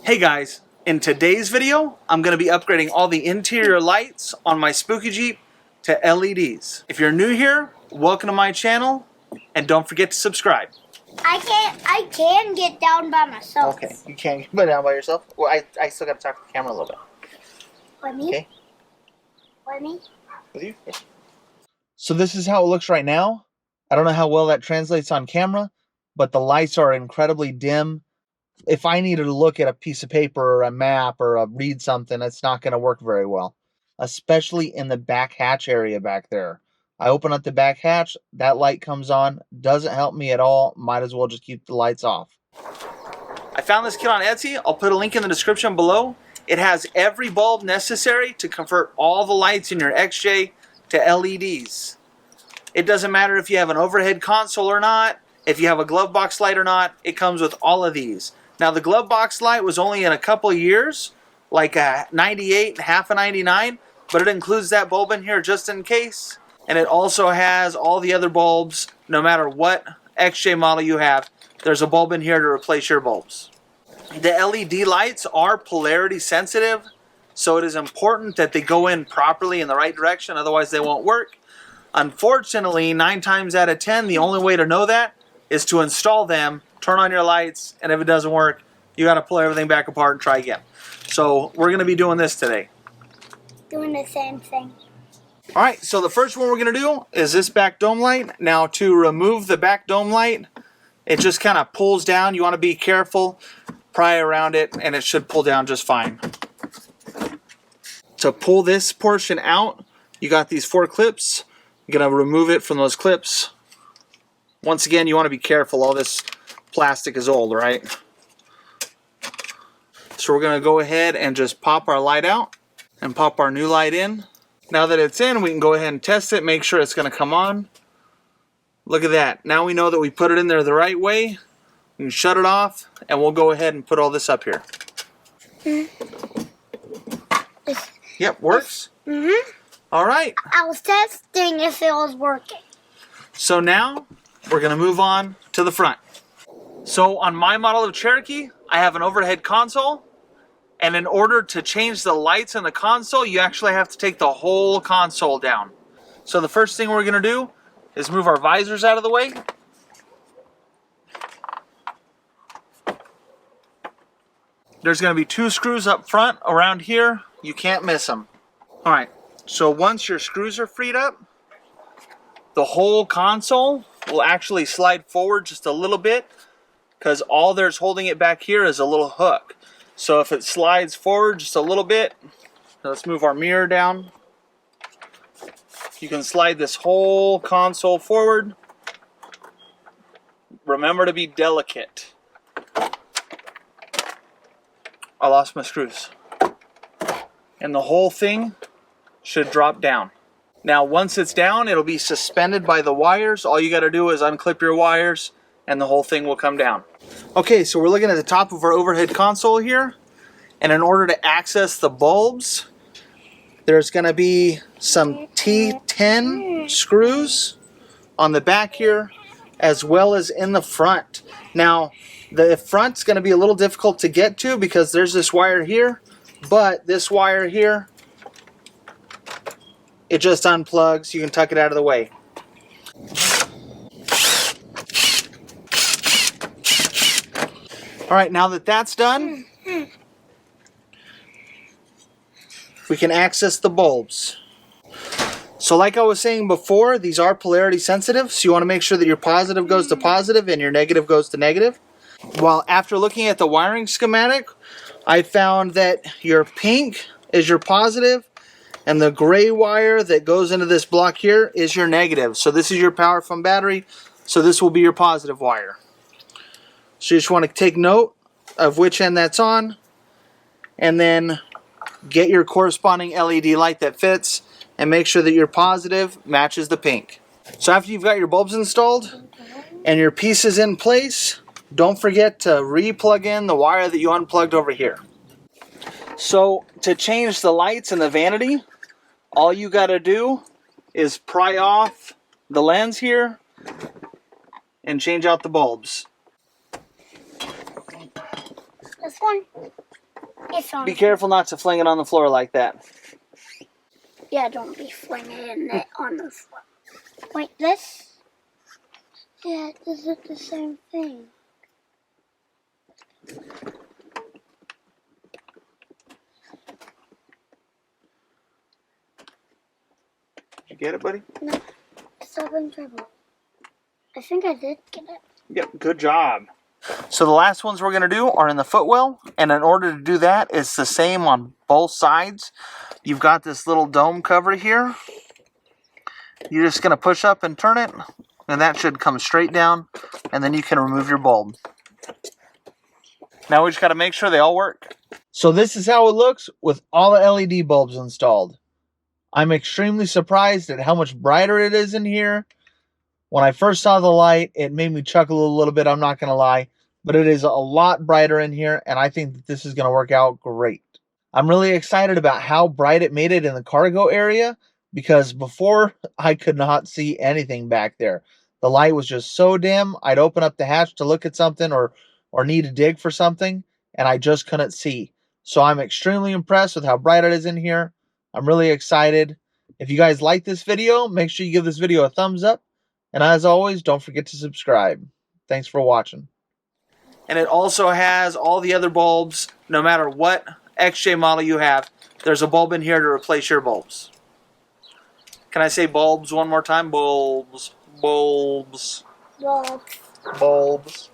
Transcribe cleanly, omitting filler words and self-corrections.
Hey guys, in today's video, I'm going to be upgrading all the interior lights on my Spooky Jeep to LEDs. If you're new here, welcome to my channel, and don't forget to subscribe. I can get down by myself. Okay, you can't get down by yourself? Well, I still got to talk to the camera a little bit. With me? Okay. With me? With you? Yes. So this is how it looks right now. I don't know how well that translates on camera, but the lights are incredibly dim. If I needed to look at a piece of paper or a map or read something, it's not going to work very well, especially in the back hatch area back there. I open up the back hatch, that light comes on, doesn't help me at all. Might as well just keep the lights off. I found this kit on Etsy. I'll put a link in the description below. It has every bulb necessary to convert all the lights in your XJ to LEDs. It doesn't matter if you have an overhead console or not, if you have a glove box light or not, it comes with all of these. Now the glove box light was only in a couple of years, like a 98, half a 99, but it includes that bulb in here just in case. And it also has all the other bulbs, no matter what XJ model you have, there's a bulb in here to replace your bulbs. The LED lights are polarity sensitive, so it is important that they go in properly in the right direction, otherwise they won't work. Unfortunately, 9 times out of 10, the only way to know that is to install them, turn on your lights, and if it doesn't work, you got to pull everything back apart and try again. So we're going to be doing this today. Doing the same thing. Alright, so the first one we're going to do is this back dome light. Now to remove the back dome light, it just kind of pulls down. You want to be careful, pry around it, and it should pull down just fine. To pull this portion out, you got these 4 clips. You're going to remove it from those clips. Once again, you want to be careful. All this plastic is old, right? So we're going to go ahead and just pop our light out and pop our new light in. Now that it's in, we can go ahead and test it, make sure it's going to come on. Look at that. Now we know that we put it in there the right way. We can shut it off, and we'll go ahead and put all this up here. Yep, works? Mm-hmm. All right. I was testing if it was working. So now we're going to move on to the front. So on my model of Cherokee, I have an overhead console. And in order to change the lights in the console, you actually have to take the whole console down. So the first thing we're going to do is move our visors out of the way. There's going to be 2 screws up front around here. You can't miss them. All right, so once your screws are freed up, the whole console will actually slide forward just a little bit because all there's holding it back here is a little hook. So if it slides forward just a little bit, let's move our mirror down. You can slide this whole console forward. Remember to be delicate. I lost my screws. And the whole thing should drop down. Now once it's down, it'll be suspended by the wires. All you got to do is unclip your wires and the whole thing will come down. Okay, so we're looking at the top of our overhead console here. And in order to access the bulbs, there's going to be some T10 screws on the back here, as well as in the front. Now, the front's going to be a little difficult to get to because there's this wire here, but this wire here, it just unplugs. You can tuck it out of the way. All right, now that that's done, we can access the bulbs. So like I was saying before, these are polarity sensitive, so you want to make sure that your positive goes to positive and your negative goes to negative. Well, after looking at the wiring schematic, I found that your pink is your positive, and the gray wire that goes into this block here is your negative. So this is your power from battery, so this will be your positive wire. So you just want to take note of which end that's on, and then get your corresponding LED light that fits, and make sure that your positive matches the pink. So after you've got your bulbs installed and your pieces in place, don't forget to re-plug in the wire that you unplugged over here. So to change the lights in the vanity, all you got to do is pry off the lens here and change out the bulbs. This one? It's on. Be careful not to fling it on the floor like that. Yeah, don't be flinging it on the floor. Wait, this? Yeah, this is the same thing. Did you get it, buddy? No, it's having trouble. I think I did get it. Yep, good job. So the last ones we're going to do are in the footwell, and in order to do that, it's the same on both sides. You've got this little dome cover here. You're just going to push up and turn it, and that should come straight down, and then you can remove your bulb. Now we just got to make sure they all work. So this is how it looks with all the LED bulbs installed. I'm extremely surprised at how much brighter it is in here. When I first saw the light, it made me chuckle a little bit, I'm not going to lie. But it is a lot brighter in here, and I think that this is going to work out great. I'm really excited about how bright it made it in the cargo area, because before I could not see anything back there. The light was just so dim, I'd open up the hatch to look at something or need to dig for something, and I just couldn't see. So I'm extremely impressed with how bright it is in here. I'm really excited. If you guys like this video, make sure you give this video a thumbs up. And as always, don't forget to subscribe. Thanks for watching. And it also has all the other bulbs, no matter what XJ model you have. There's a bulb in here to replace your bulbs. Can I say bulbs one more time? Bulbs. Bulbs. Bulbs. Bulbs.